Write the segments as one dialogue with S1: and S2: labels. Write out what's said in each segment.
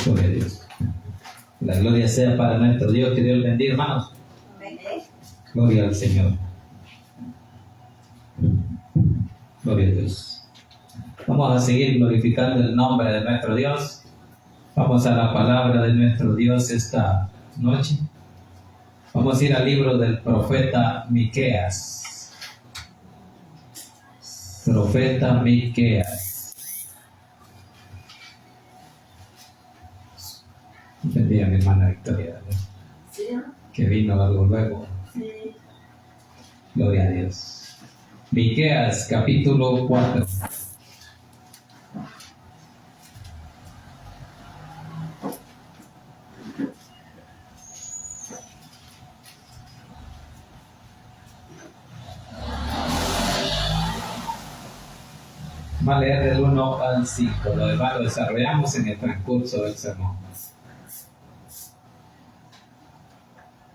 S1: Gloria a Dios. La gloria sea para nuestro Dios. Que Dios le bendiga, hermanos. Gloria al Señor. Gloria a Dios. Vamos a seguir glorificando el nombre de nuestro Dios. Vamos a la palabra de nuestro Dios esta noche. Vamos a ir al libro del profeta Miqueas. Profeta Miqueas. Bendiga a mi hermana Victoria,
S2: Sí.
S1: que vino algo luego.
S2: Sí.
S1: Gloria a Dios. Miqueas capítulo 4. Vamos a leer del 1 al 5. Lo demás lo desarrollamos en el transcurso del sermón.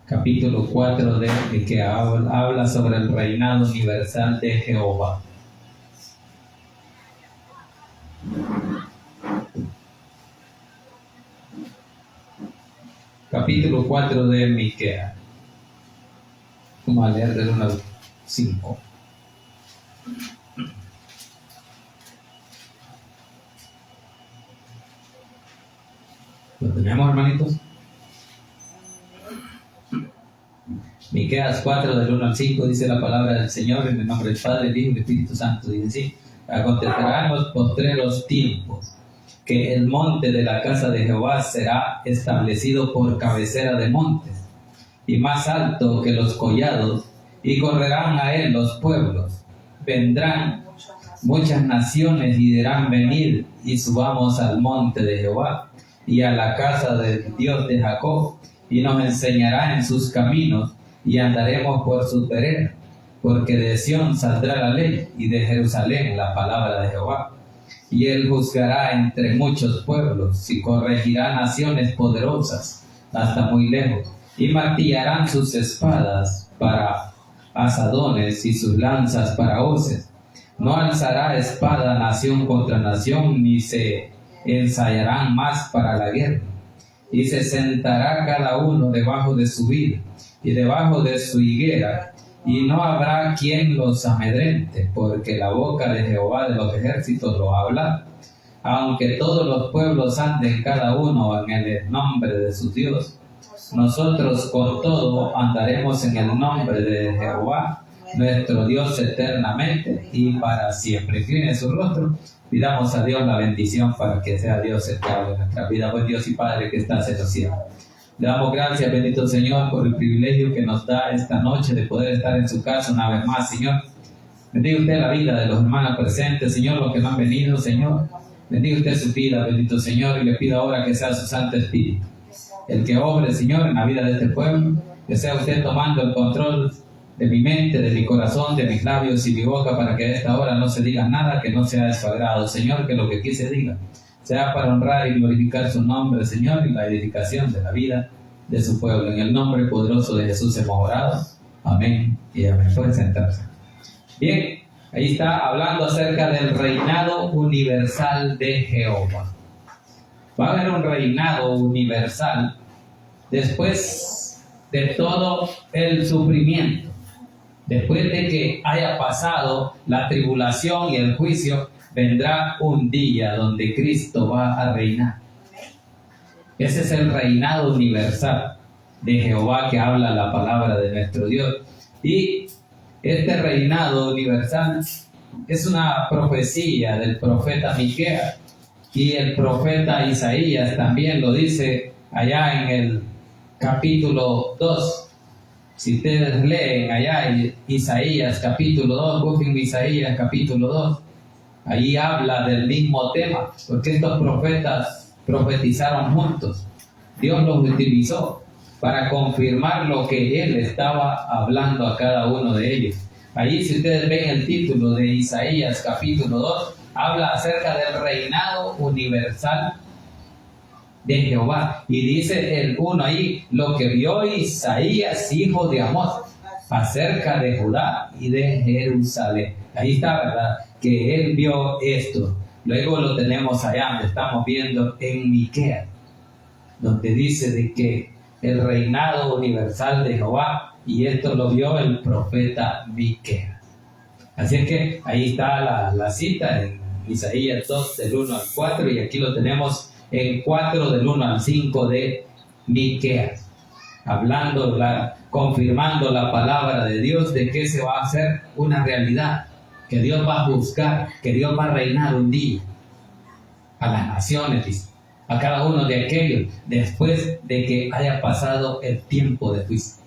S1: Capítulo 4 de Miqueas habla sobre el reinado universal de Jehová. Capítulo 4 de Miqueas. Vamos a leer del 1 al 5. ¿Lo tenemos, hermanitos? Miqueas 4 del 1 al 5 dice la palabra del Señor en el nombre del Padre, del Hijo y del Espíritu Santo. Dice así: acontecerá en los postreros tiempos que el monte de la casa de Jehová será establecido por cabecera de montes y más alto que los collados, y correrán a él los pueblos. Vendrán muchas naciones y dirán: venid y subamos al monte de Jehová y a la casa del Dios de Jacob, y nos enseñará en sus caminos, y andaremos por sus veredas, porque de Sión saldrá la ley, y de Jerusalén la palabra de Jehová. Y él juzgará entre muchos pueblos, y corregirá naciones poderosas hasta muy lejos, y martillarán sus espadas para asadones y sus lanzas para hoces. No alzará espada nación contra nación, ni se ensayarán más para la guerra. Y se sentará cada uno debajo de su vid y debajo de su higuera, y no habrá quien los amedrente, porque la boca de Jehová de los ejércitos lo habla. Aunque todos los pueblos anden cada uno en el nombre de su Dios, nosotros con todo andaremos en el nombre de Jehová nuestro Dios eternamente y para siempre. Incline su rostro, pidamos a Dios la bendición para que sea Dios el que hable en nuestra vida. Buen Dios y Padre que estás en los cielos, le damos gracias, bendito Señor, por el privilegio que nos da esta noche de poder estar en su casa una vez más, Señor. Bendiga usted la vida de los hermanos presentes, Señor, los que no han venido, Señor. Bendiga usted su vida, bendito Señor, y le pido ahora que sea su Santo Espíritu el que obre, Señor, en la vida de este pueblo, que sea usted tomando el control de mi mente, de mi corazón, de mis labios y mi boca, para que a esta hora no se diga nada que no sea de su agrado, Señor, que lo que aquí se diga sea para honrar y glorificar su nombre, Señor, y la edificación de la vida de su pueblo. En el nombre poderoso de Jesús hemos orado. Amén y amén. Pueden sentarse. Bien, ahí está hablando acerca del reinado universal de Jehová. Va a haber un reinado universal después de todo el sufrimiento, después de que haya pasado la tribulación y el juicio. Vendrá un día donde Cristo va a reinar. Ese es el reinado universal de Jehová que habla la palabra de nuestro Dios. Y este reinado universal es una profecía del profeta Miqueas, y el profeta Isaías también lo dice allá en el capítulo 2. Si ustedes leen allá en Isaías capítulo 2, busquen Isaías capítulo 2. Ahí habla del mismo tema, porque estos profetas profetizaron juntos. Dios los utilizó para confirmar lo que Él estaba hablando a cada uno de ellos. Allí, si ustedes ven el título de Isaías capítulo 2, habla acerca del reinado universal de Jehová. Y dice el 1 ahí, lo que vio Isaías, hijo de Amós, acerca de Judá y de Jerusalén. Ahí está, ¿verdad? Que él vio esto. Luego lo tenemos allá, donde estamos viendo en Miqueas. donde dice de que el reinado universal de Jehová, y esto lo vio el profeta Miqueas. Así es que ahí está la cita en Isaías 2 del 1 al 4, y aquí lo tenemos en 4 del 1 al 5 de Miqueas, hablando, confirmando la palabra de Dios de que se va a hacer una realidad, que Dios va a juzgar, que Dios va a reinar un día a las naciones, dice, a cada uno de aquellos, después de que haya pasado el tiempo de juicio.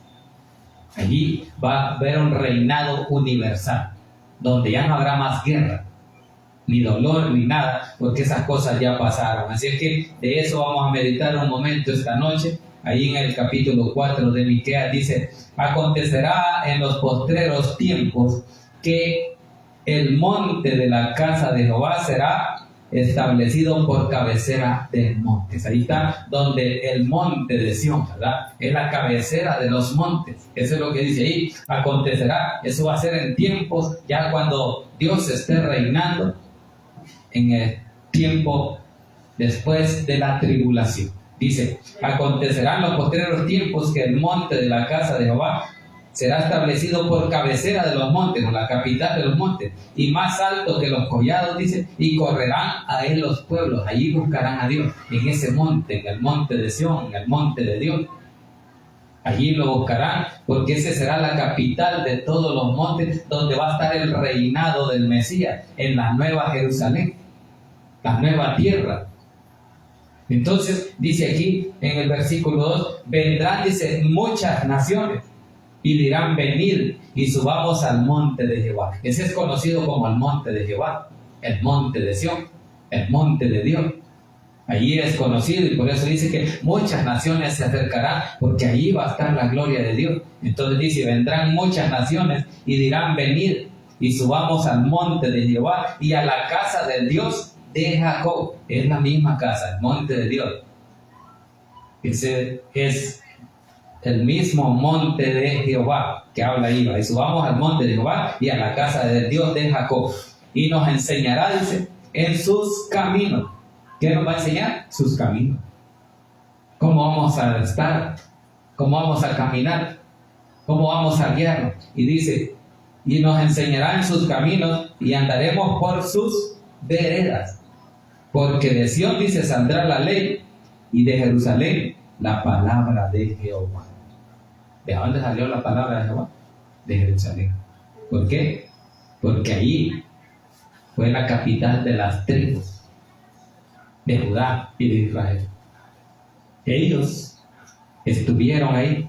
S1: Allí va a haber un reinado universal, donde ya no habrá más guerra, ni dolor, ni nada, porque esas cosas ya pasaron. Así es que de eso vamos a meditar un momento esta noche. Ahí en el capítulo 4 de Miqueas dice: acontecerá en los postreros tiempos que el monte de la casa de Jehová será establecido por cabecera de montes. Ahí está donde el monte de Sión, ¿verdad? Es la cabecera de los montes. Eso es lo que dice ahí. Acontecerá, eso va a ser en tiempos, ya cuando Dios esté reinando, en el tiempo después de la tribulación. Dice: acontecerán los postreros tiempos que el monte de la casa de Jehová será establecido por cabecera de los montes, o la capital de los montes, y más alto que los collados, dice, y correrán a él los pueblos. Allí buscarán a Dios, en ese monte, en el monte de Sión, en el monte de Dios. Allí lo buscarán, porque ese será la capital de todos los montes, donde va a estar el reinado del Mesías, en la nueva Jerusalén, la nueva tierra. Entonces, dice aquí en el versículo 2, vendrán, dice, muchas naciones, y dirán: venid y subamos al monte de Jehová. Ese es conocido como el monte de Jehová, el monte de Sión, el monte de Dios. Allí es conocido, y por eso dice que muchas naciones se acercarán, porque allí va a estar la gloria de Dios. Entonces dice: vendrán muchas naciones y dirán: venid y subamos al monte de Jehová y a la casa del Dios de Jacob. Es la misma casa, el monte de Dios. Ese es el mismo monte de Jehová que habla ahí. Y subamos al monte de Jehová y a la casa del Dios de Jacob, y nos enseñará, dice, en sus caminos. ¿Qué nos va a enseñar? Sus caminos. ¿Cómo vamos a estar? ¿Cómo vamos a caminar? ¿Cómo vamos a guiarnos? Y dice: y nos enseñará en sus caminos, y andaremos por sus veredas. Porque de Sión, dice, saldrá la ley, y de Jerusalén la palabra de Jehová. ¿De dónde salió la palabra de Jehová? De Jerusalén. ¿Por qué? Porque ahí fue la capital de las tribus de Judá y de Israel. Ellos estuvieron ahí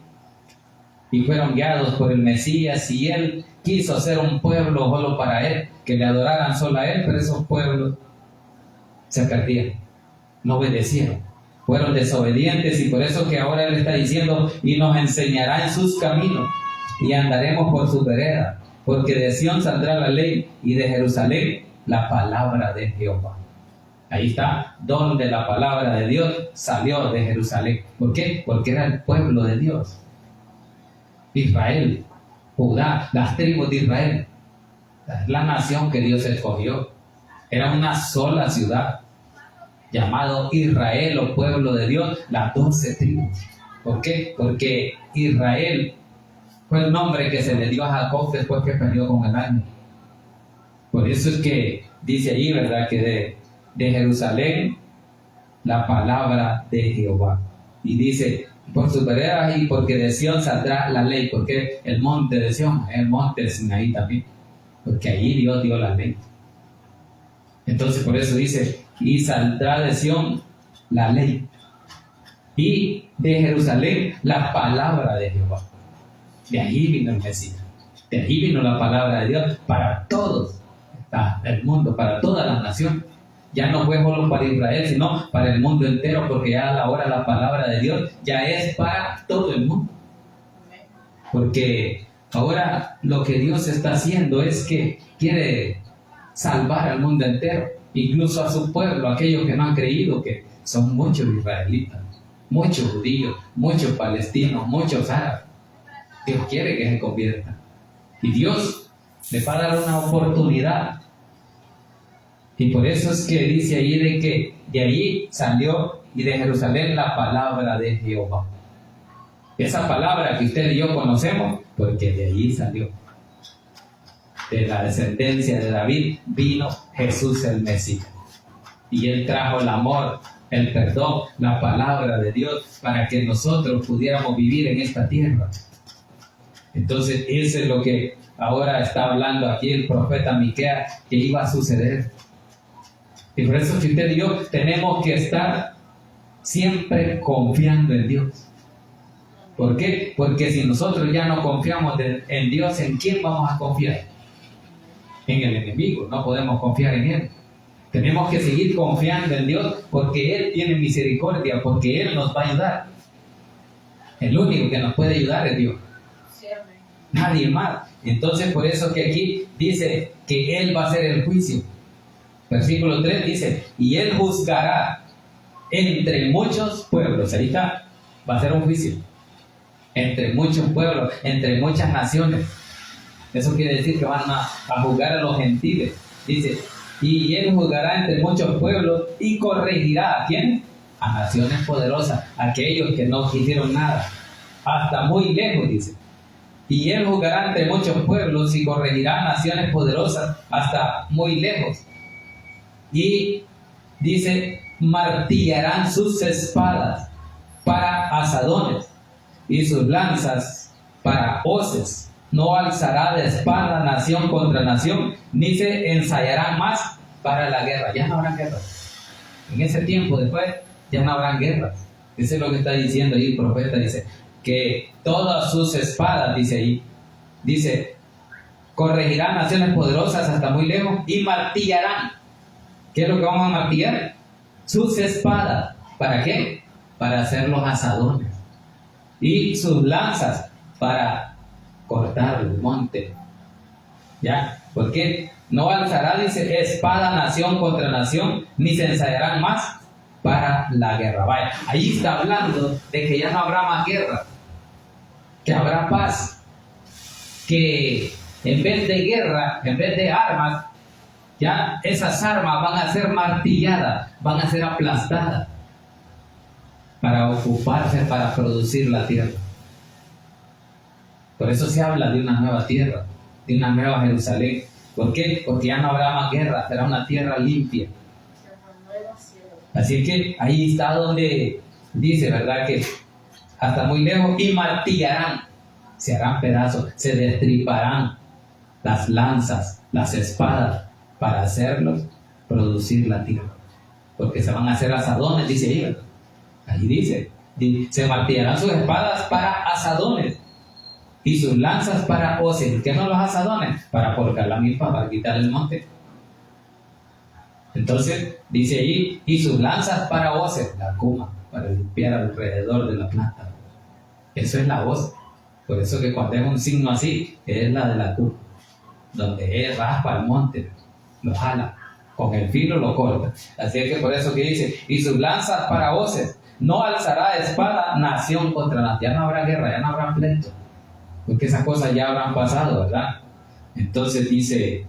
S1: y fueron guiados por el Mesías, y él quiso hacer un pueblo solo para él, que le adoraran solo a él, pero esos pueblos se perdieron, no obedecieron, fueron desobedientes, y por eso que ahora él está diciendo: y nos enseñará en sus caminos, y andaremos por su vereda, porque de Sión saldrá la ley, y de Jerusalén la palabra de Jehová. Ahí está donde la palabra de Dios salió, de Jerusalén. ¿Por qué? Porque era el pueblo de Dios. Israel, Judá, las tribus de Israel, la nación que Dios escogió. Era una sola ciudad, llamado Israel, o pueblo de Dios, las 12 tribus. ¿Por qué? Porque Israel fue el nombre que se le dio a Jacob después que perdió con el año. Por eso es que dice ahí, ¿verdad?, que de Jerusalén la palabra de Jehová. Y dice: por sus veredas, y porque de Sión saldrá la ley. Porque el monte de Sión es el monte de Sinaí también, porque allí Dios dio la ley. Entonces por eso dice: y saldrá de Sión la ley, y de Jerusalén la palabra de Jehová. De allí vino el Mesías, de allí vino la palabra de Dios para todos el mundo, para todas las naciones. Ya no fue solo para Israel, sino para el mundo entero, porque ya ahora la palabra de Dios ya es para todo el mundo. Porque ahora lo que Dios está haciendo es que quiere salvar al mundo entero, incluso a su pueblo, aquellos que no han creído, que son muchos israelitas, muchos judíos, muchos palestinos, muchos árabes. Dios quiere que se conviertan, y Dios le va a dar una oportunidad. Y por eso es que dice ahí de que de allí salió y de Jerusalén la palabra de Jehová. Esa palabra que usted y yo conocemos, porque de allí salió. De la descendencia de David vino Jesús el Mesías. Y Él trajo el amor, el perdón, la palabra de Dios para que nosotros pudiéramos vivir en esta tierra. Entonces, eso es lo que ahora está hablando aquí el profeta Miqueas, que iba a suceder. Y por eso que usted y yo tenemos que estar siempre confiando en Dios. ¿Por qué? Porque si nosotros ya no confiamos en Dios, ¿en quién vamos a confiar? En el enemigo, no podemos confiar en Él. Tenemos que seguir confiando en Dios porque Él tiene misericordia, porque Él nos va a ayudar. El único que nos puede ayudar es Dios. Nadie más. Entonces por eso que aquí dice que Él va a hacer el juicio. Versículo 3 dice, y Él juzgará entre muchos pueblos. Ahí está, va a hacer un juicio. Entre muchos pueblos, entre muchas naciones. Eso quiere decir que van a juzgar a los gentiles. Dice, y Él juzgará entre muchos pueblos y corregirá. ¿A quién? A naciones poderosas, aquellos que no hicieron nada. Hasta muy lejos, dice. Y Él juzgará entre muchos pueblos y corregirá a naciones poderosas hasta muy lejos. Y dice, martillarán sus espadas para asadones y sus lanzas para hoces. No alzará de espada nación contra nación, ni se ensayarán más para la guerra. Ya no habrá guerra. En ese tiempo después ya no habrán guerra. Eso es lo que está diciendo ahí el profeta. Dice que todas sus espadas, dice ahí, dice, corregirán naciones poderosas hasta muy lejos y martillarán. ¿Qué es lo que vamos a martillar? Sus espadas. ¿Para qué? Para hacer los asadones. Y sus lanzas para cortar el monte. ¿Ya? ¿Por qué? No alzará, dice, espada nación contra nación, ni se ensayarán más para la guerra. Vaya, ahí está hablando de que ya no habrá más guerra, que habrá paz, que en vez de guerra, en vez de armas, ya esas armas van a ser martilladas, van a ser aplastadas para ocuparse, para producir la tierra. Por eso se habla de una nueva tierra, de una nueva Jerusalén. ¿Por qué? Porque ya no habrá más guerra, será una tierra limpia. Así que ahí está donde dice, ¿verdad? Que hasta muy lejos y martillarán, se harán pedazos, se destriparán las lanzas, las espadas, para hacerlos producir la tierra. Porque se van a hacer asadones, dice ahí, ¿verdad? Ahí dice, se martillarán sus espadas para asadones y sus lanzas para hoces. ¿Qué son los asadones? Para forjar la milpa, para quitar el monte. Entonces, dice ahí, y sus lanzas para hoces, la cuma, para limpiar alrededor de la planta. Eso es la hoz. Por eso que cuando es un signo así, es la de la cuma, donde él raspa el monte, lo jala, con el filo lo corta. Así es que por eso que dice, y sus lanzas para hoces, no alzará espada nación contra nación. Ya no habrá guerra, ya no habrá pleito, porque esas cosas ya habrán pasado, ¿verdad? Entonces dice,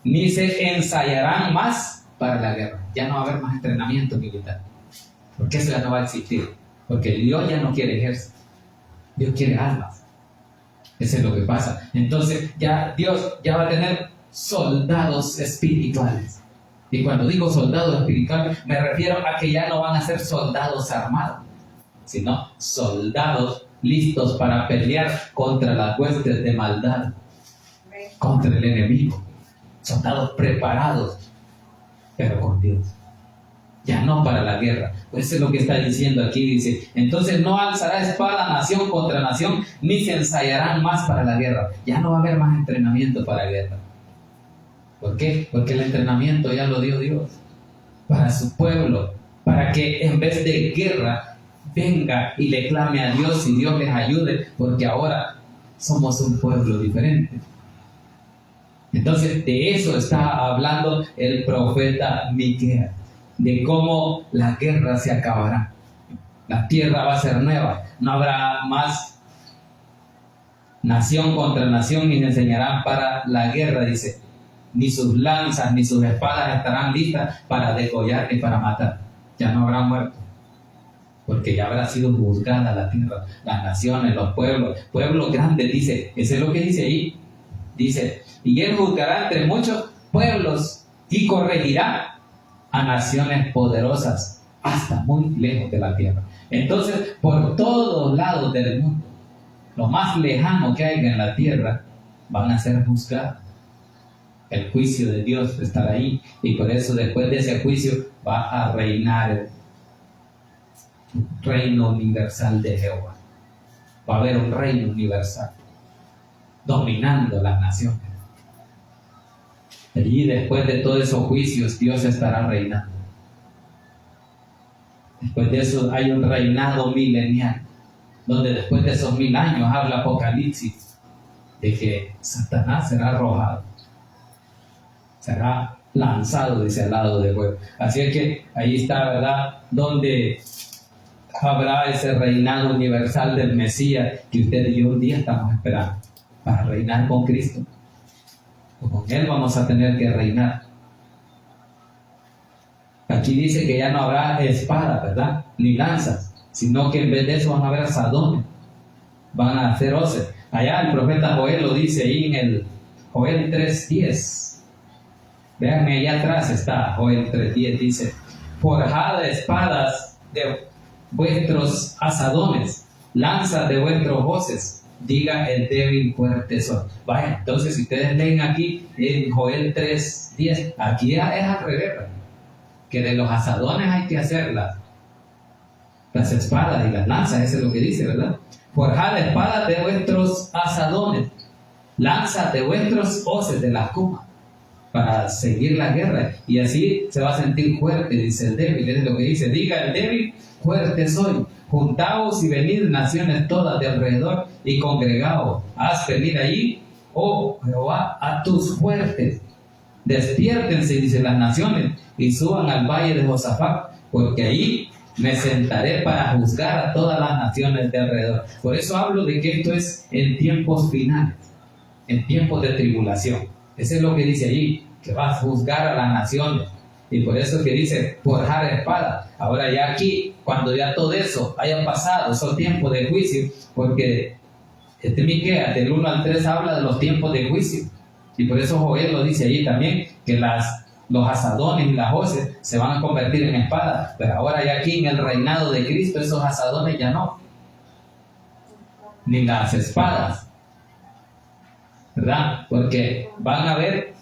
S1: ni se ensayarán más para la guerra. Ya no va a haber más entrenamiento militar, porque eso ya no va a existir, porque Dios ya no quiere ejército, Dios quiere armas. Eso es lo que pasa. Entonces ya Dios ya va a tener soldados espirituales. Y cuando digo soldados espirituales, me refiero a que ya no van a ser soldados armados, sino soldados listos para pelear contra las huestes de maldad, contra el enemigo. Soldados preparados, pero con Dios. Ya no para la guerra. Eso es lo que está diciendo aquí. Dice, entonces no alzará espada nación contra nación, ni se ensayarán más para la guerra. Ya no va a haber más entrenamiento para la guerra. ¿Por qué? Porque el entrenamiento ya lo dio Dios para su pueblo, para que en vez de guerra venga y le clame a Dios y Dios les ayude, porque ahora somos un pueblo diferente. Entonces de eso está hablando el profeta Miqueas, de cómo la guerra se acabará, la tierra va a ser nueva, no habrá más nación contra nación, ni se enseñarán para la guerra, dice, ni sus lanzas ni sus espadas estarán listas para degollar ni para matar. Ya no habrá muertos, porque ya habrá sido juzgada la tierra, las naciones, los pueblos grandes, dice, eso es lo que dice ahí, dice, y él juzgará entre muchos pueblos y corregirá a naciones poderosas hasta muy lejos de la tierra. Entonces, por todos lados del mundo, lo más lejano que haya en la tierra, van a ser juzgados. El juicio de Dios estará ahí, y por eso después de ese juicio va a reinar el reino universal de Jehová. Va a haber un reino universal dominando las naciones. Y después de todos esos juicios, Dios estará reinando. Después de eso hay un reinado milenial, donde después de esos 1000 años habla Apocalipsis de que Satanás será arrojado, será lanzado de ese lado de fuego. Así es que ahí está, ¿verdad?, donde habrá ese reinado universal del Mesías que usted y yo un día estamos esperando para reinar con Cristo. Con Él vamos a tener que reinar. Aquí dice que ya no habrá espada, ¿verdad?, ni lanzas, sino que en vez de eso van a haber asadones, van a hacer hoces. Allá el profeta Joel lo dice ahí en el Joel 3:10. Véanme, allá atrás está Joel 3:10, dice: forjad espadas de vuestros asadones, lanzas de vuestros hoces, diga el débil fuerte soy. Vaya, entonces si ustedes leen aquí en Joel 3:10, aquí es al revés, que de los asadones hay que hacer las espadas y las lanzas, eso es lo que dice, ¿verdad? Forjad espadas de vuestros asadones, lanzas de vuestros hoces, de las comas, para seguir la guerra, y así se va a sentir fuerte, dice el débil. Es lo que dice: diga el débil, fuerte soy. Juntaos y venid naciones todas de alrededor y congregaos. Haz venir allí, oh Jehová, a tus fuertes. Despiértense, dice, las naciones, y suban al valle de Josafat, porque ahí me sentaré para juzgar a todas las naciones de alrededor. Por eso hablo de que esto es en tiempos finales, en tiempos de tribulación. Eso es lo que dice allí, que va a juzgar a las naciones. Y por eso que dice forjar espada. Ahora ya aquí, cuando ya todo eso haya pasado, esos tiempos de juicio, porque Miqueas del 1 al 3 habla de los tiempos de juicio. Y por eso Joel lo dice allí también, que los asadones y las hoces se van a convertir en espadas. Pero ahora ya aquí en el reinado de Cristo, esos asadones ya no, ni las espadas, ¿verdad? Porque van a haber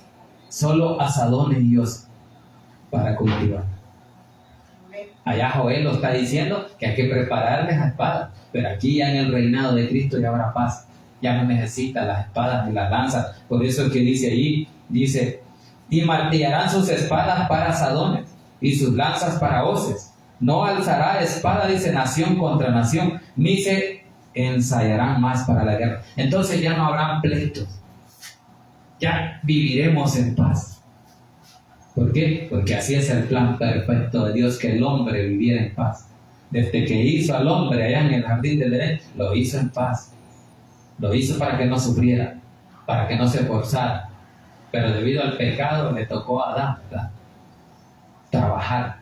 S1: solo asadones y hoces para cultivar. Allá Joel lo está diciendo que hay que prepararles a espadas, pero aquí ya en el reinado de Cristo ya habrá paz. Ya no necesita las espadas ni las lanzas. Por eso es que dice allí, dice: y martillarán sus espadas para asadones y sus lanzas para hoces. No alzará espada, dice, nación contra nación, ni se ensayarán más para la guerra. Entonces ya no habrán pleitos, ya viviremos en paz. ¿Por qué? Porque así es el plan perfecto de Dios, que el hombre viviera en paz. Desde que hizo al hombre allá en el jardín del Edén, lo hizo en paz. Lo hizo para que no sufriera, para que no se forzara. Pero debido al pecado le tocó a Adán, ¿verdad?, trabajar,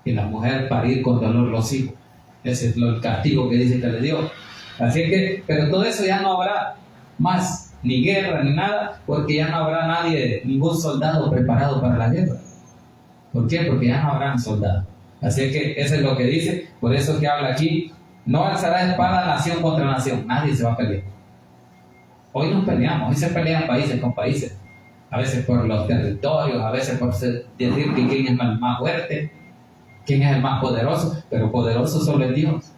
S1: y la mujer parir con dolor los hijos. Ese es el castigo que dice que le dio. Así que, pero todo eso ya no habrá más, ni guerra ni nada, porque ya no habrá nadie, ningún soldado preparado para la guerra. ¿Por qué? Porque ya no habrán soldados. Así que eso es lo que dice. Por eso que habla aquí: no alzará espada nación contra nación. Nadie se va a pelear. Hoy nos peleamos, hoy se pelean países con países, a veces por los territorios, a veces por decir que quién es el más fuerte, quién es el más poderoso, pero poderoso solo es Dios.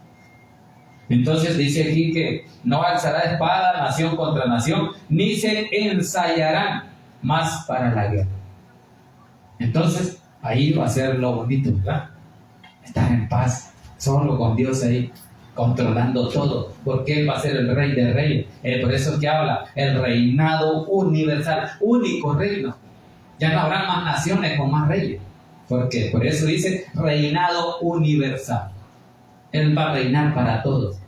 S1: Entonces dice aquí que no alzará espada nación contra nación, ni se ensayarán más para la guerra. Entonces ahí va a ser lo bonito, ¿verdad? Estar en paz, solo con Dios ahí, controlando todo, porque Él va a ser el Rey de Reyes. Por eso es que habla el reinado universal, único reino. Ya no habrá más naciones con más reyes, porque por eso dice reinado universal. Él va a reinar para todos.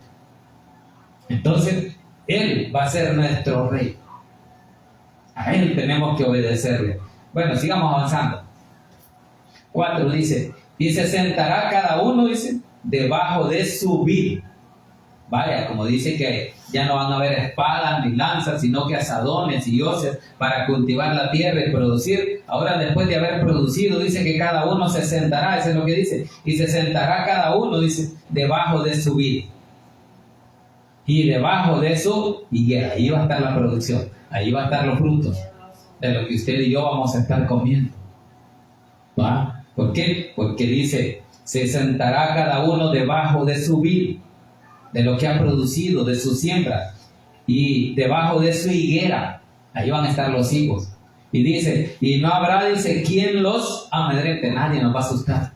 S1: Entonces Él va a ser nuestro Rey. A Él tenemos que obedecerle. Bueno, sigamos avanzando. 4 dice: y se sentará cada uno, dice, debajo de su vid. Vaya, como dice que ya no van a haber espadas ni lanzas, sino que azadones y hoces para cultivar la tierra y producir. Ahora, después de haber producido, dice que cada uno se sentará, eso es lo que dice, y se sentará cada uno, dice, debajo de su vid y debajo de su higuera. Ahí va a estar la producción, ahí va a estar los frutos de lo que usted y yo vamos a estar comiendo. ¿Va? ¿Por qué? Porque dice, se sentará cada uno debajo de su vid, de lo que ha producido, de su siembra, y debajo de su higuera, ahí van a estar los higos. Y dice, y no habrá, dice, quien los amedrente. Nadie nos va a asustar,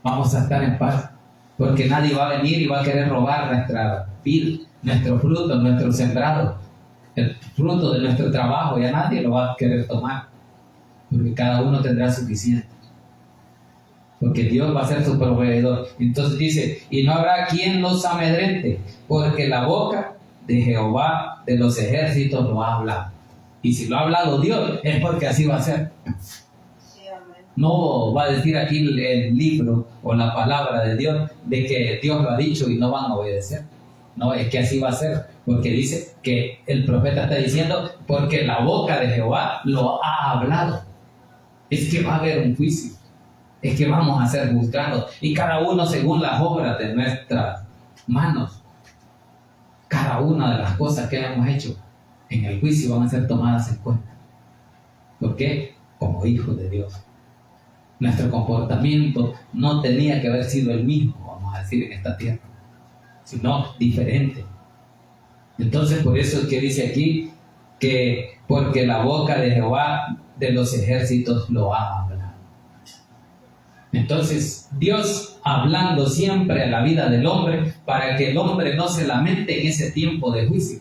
S1: vamos a estar en paz, porque nadie va a venir y va a querer robar nuestra vid, nuestro fruto, nuestro sembrado, el fruto de nuestro trabajo. Ya nadie lo va a querer tomar, porque cada uno tendrá suficiente, porque Dios va a ser su proveedor. Entonces dice, y no habrá quien los amedrente, porque la boca de Jehová de los ejércitos lo ha hablado. Y si lo ha hablado Dios, es porque así va a ser. No va a decir aquí el libro o la palabra de Dios de que Dios lo ha dicho y no van a obedecer. No, es que así va a ser, porque dice que el profeta está diciendo, porque la boca de Jehová lo ha hablado. Es que va a haber un juicio, es que vamos a ser juzgados, y cada uno según las obras de nuestras manos. Cada una de las cosas que hemos hecho en el juicio van a ser tomadas en cuenta. ¿Por qué? Como hijos de Dios. Nuestro comportamiento no tenía que haber sido el mismo, vamos a decir, en esta tierra, sino diferente. Entonces, por eso es que dice aquí que porque la boca de Jehová de los ejércitos lo ha hablado. Entonces, Dios hablando siempre a la vida del hombre para que el hombre no se lamente en ese tiempo de juicio,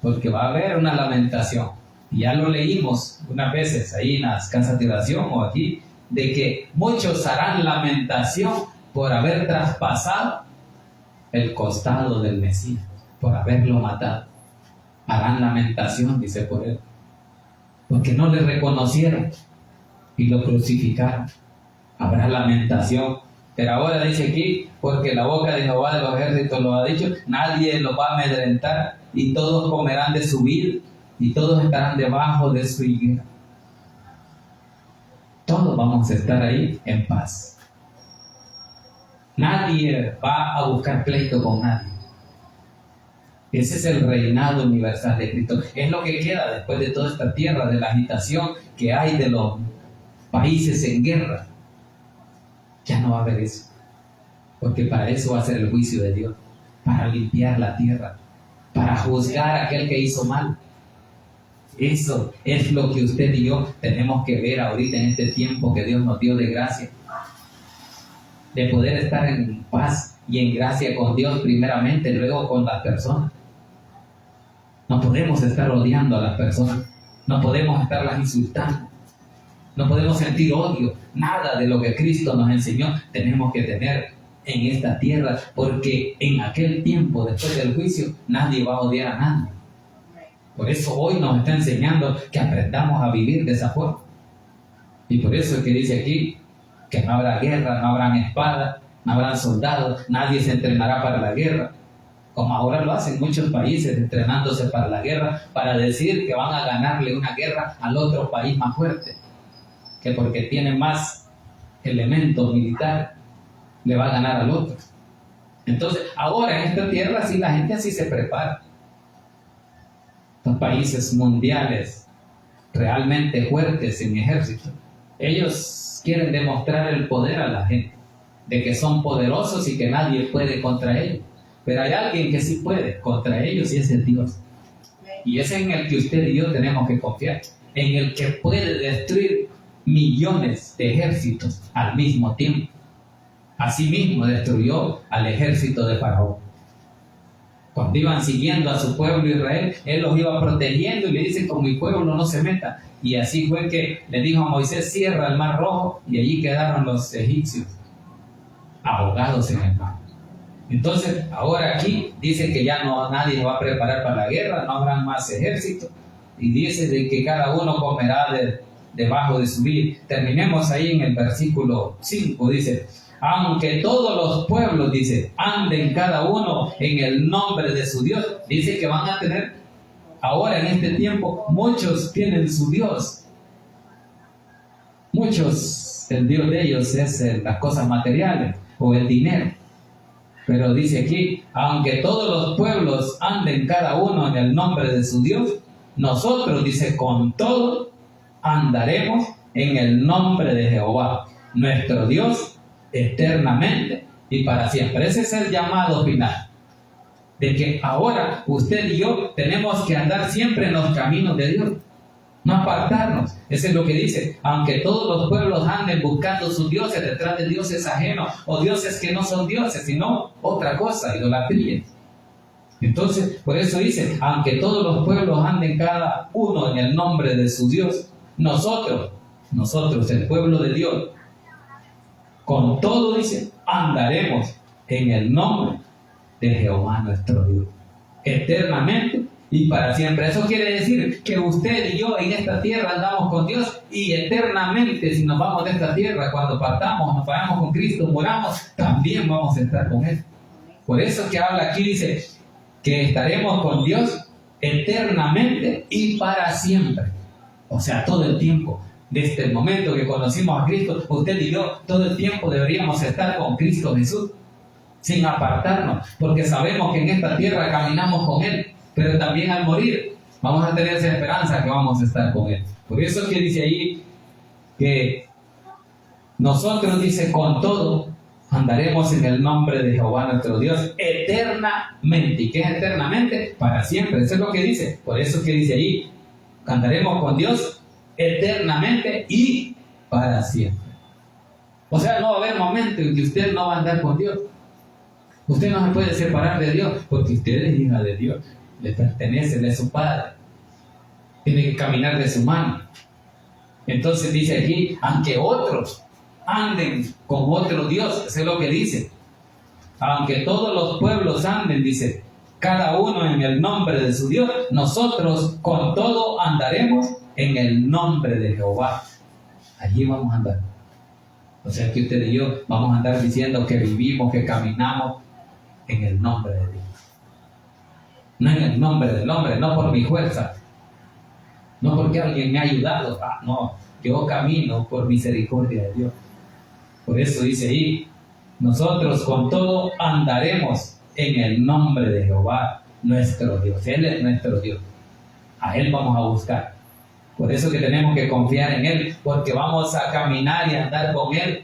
S1: porque va a haber una lamentación. Ya lo leímos unas veces ahí en las casas de oración o aquí, de que muchos harán lamentación por haber traspasado el costado del Mesías, por haberlo matado. Harán lamentación, dice, por él, porque no le reconocieron y lo crucificaron. Habrá lamentación. Pero ahora dice aquí, porque la boca de Jehová de los ejércitos lo ha dicho, nadie lo va a amedrentar, y todos comerán de su vid, y todos estarán debajo de su higuera. Todos vamos a estar ahí en paz. Nadie va a buscar pleito con nadie. Ese es el reinado universal de Cristo. Es lo que queda después de toda esta tierra, de la agitación que hay de los países en guerra. Ya no va a haber eso, porque para eso va a ser el juicio de Dios, para limpiar la tierra, para juzgar a aquel que hizo mal. Eso es lo que usted y yo tenemos que ver ahorita en este tiempo que Dios nos dio de gracia, de poder estar en paz y en gracia con Dios primeramente, luego con las personas. No podemos estar odiando a las personas, no podemos estarlas insultando, no podemos sentir odio. Nada de lo que Cristo nos enseñó tenemos que tener en esta tierra, porque en aquel tiempo, después del juicio, nadie va a odiar a nadie. Por eso hoy nos está enseñando que aprendamos a vivir de esa forma. Y por eso es que dice aquí que no habrá guerra, no habrán espadas, no habrán soldados, nadie se entrenará para la guerra, como ahora lo hacen muchos países, entrenándose para la guerra, para decir que van a ganarle una guerra al otro país más fuerte, que porque tiene más elementos militares le va a ganar al otro. Entonces, ahora en esta tierra sí, la gente así se prepara. Los países mundiales realmente fuertes en ejército, ellos quieren demostrar el poder a la gente, de que son poderosos y que nadie puede contra ellos. Pero hay alguien que sí puede contra ellos, y ese es Dios. Y es en el que usted y yo tenemos que confiar, en el que puede destruir millones de ejércitos al mismo tiempo. Asimismo destruyó al ejército de Faraón. Cuando iban siguiendo a su pueblo Israel, él los iba protegiendo y le dice: con mi pueblo no se meta. Y así fue que le dijo a Moisés: cierra el mar rojo, y allí quedaron los egipcios ahogados en el mar. Entonces, ahora aquí dice que ya no nadie va a preparar para la guerra, no habrá más ejército, y dice de que cada uno comerá debajo de su vid. Terminemos ahí en el versículo 5, dice: aunque todos los pueblos, dice, anden cada uno en el nombre de su Dios. Dice que van a tener, ahora en este tiempo, muchos tienen su Dios. Muchos, el Dios de ellos es las cosas materiales o el dinero. Pero dice aquí, aunque todos los pueblos anden cada uno en el nombre de su Dios, nosotros, dice, con todo andaremos en el nombre de Jehová, nuestro Dios, eternamente y para siempre. Ese es el llamado final, de que ahora usted y yo tenemos que andar siempre en los caminos de Dios, no apartarnos. Eso es lo que dice, aunque todos los pueblos anden buscando sus dioses detrás de dioses ajenos, o dioses que no son dioses, sino otra cosa, idolatría. Entonces, por eso dice, aunque todos los pueblos anden cada uno en el nombre de su Dios, nosotros, el pueblo de Dios, con todo, dice, andaremos en el nombre de Jehová nuestro Dios, eternamente y para siempre. Eso quiere decir que usted y yo en esta tierra andamos con Dios, y eternamente, si nos vamos de esta tierra, cuando partamos, nos vayamos con Cristo, moramos, también vamos a estar con Él. Por eso que habla aquí, dice que estaremos con Dios eternamente y para siempre. O sea, todo el tiempo. Desde el momento que conocimos a Cristo, usted y yo, todo el tiempo deberíamos estar con Cristo Jesús, sin apartarnos, porque sabemos que en esta tierra caminamos con Él, pero también al morir vamos a tener esa esperanza que vamos a estar con Él. Por eso que dice ahí que nosotros, dice, con todo andaremos en el nombre de Jehová nuestro Dios eternamente. ¿Y qué es eternamente? Para siempre. Eso es lo que dice. Por eso que dice ahí, andaremos con Dios eternamente y para siempre. O sea, no va a haber momento en que usted no va a andar con Dios. Usted no se puede separar de Dios, porque usted es hija de Dios, le pertenece, le es su padre, tiene que caminar de su mano. Entonces dice aquí, aunque otros anden con otro Dios, eso es lo que dice, aunque todos los pueblos anden, dice, cada uno en el nombre de su Dios, nosotros con todo andaremos en el nombre de Jehová. Allí vamos a andar. O sea que usted y yo vamos a andar diciendo que vivimos, que caminamos en el nombre de Dios. No en el nombre del hombre, no por mi fuerza, no porque alguien me ha ayudado. No, yo camino por misericordia de Dios. Por eso dice ahí, nosotros con todo andaremos en el nombre de Jehová, nuestro Dios. Él es nuestro Dios. A Él vamos a buscar. Por eso que tenemos que confiar en Él, porque vamos a caminar y andar con Él,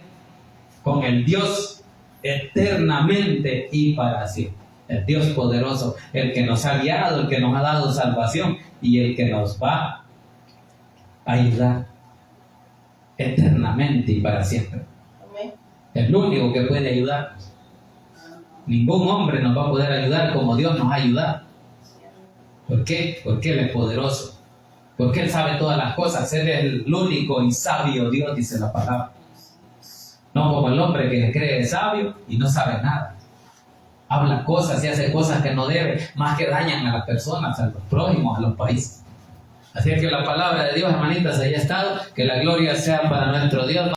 S1: con el Dios eternamente y para siempre. El Dios poderoso, el que nos ha guiado, el que nos ha dado salvación y el que nos va a ayudar eternamente y para siempre. El único que puede ayudarnos. Ningún hombre nos va a poder ayudar como Dios nos ha ayudado. ¿Por qué? Porque Él es poderoso. Porque Él sabe todas las cosas. Él es el único y sabio Dios, dice la palabra. No como el hombre que se cree sabio y no sabe nada. Habla cosas y hace cosas que no debe, más que dañan a las personas, a los prójimos, a los países. Así que la palabra de Dios, hermanitas, ahí ha estado. Que la gloria sea para nuestro Dios.